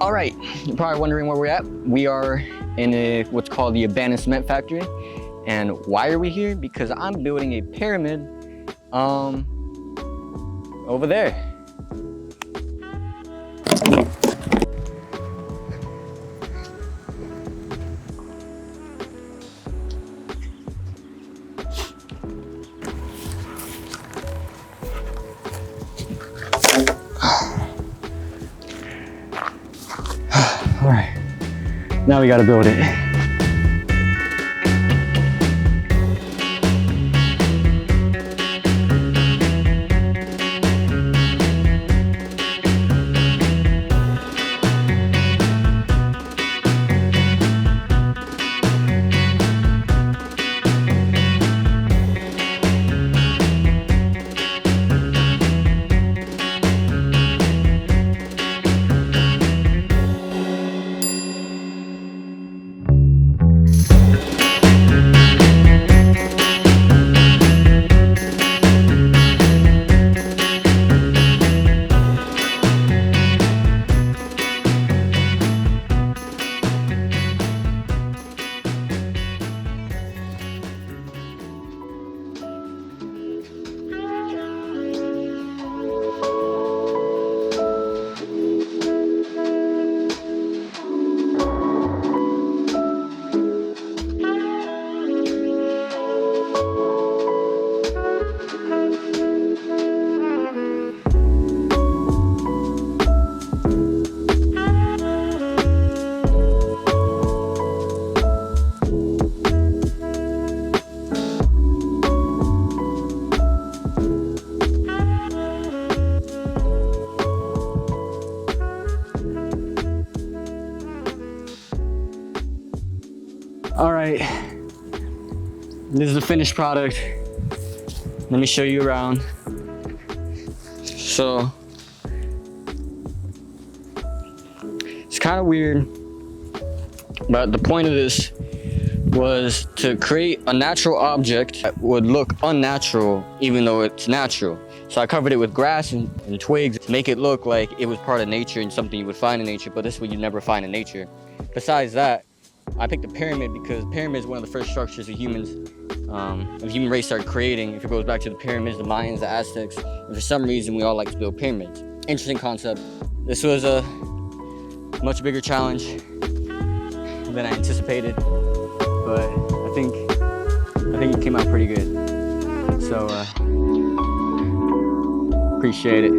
All right, you're probably wondering where we're at. We are in what's called the abandoned cement factory. And why are we here? Because I'm building a pyramid over there. All right, now we gotta build it. All right, this is the finished product. Let me show you around. So, it's kind of weird, but the point of this was to create a natural object that would look unnatural even though it's natural. So I covered it with grass and twigs to make it look like it was part of nature and something you would find in nature, but this is what you never find in nature. Besides that, I picked the pyramid because the pyramid is one of the first structures of humans, the human race started creating. If it goes back to the pyramids, the Mayans, the Aztecs, and for some reason we all like to build pyramids. Interesting concept. This was a much bigger challenge than I anticipated, but I think it came out pretty good. So appreciate it.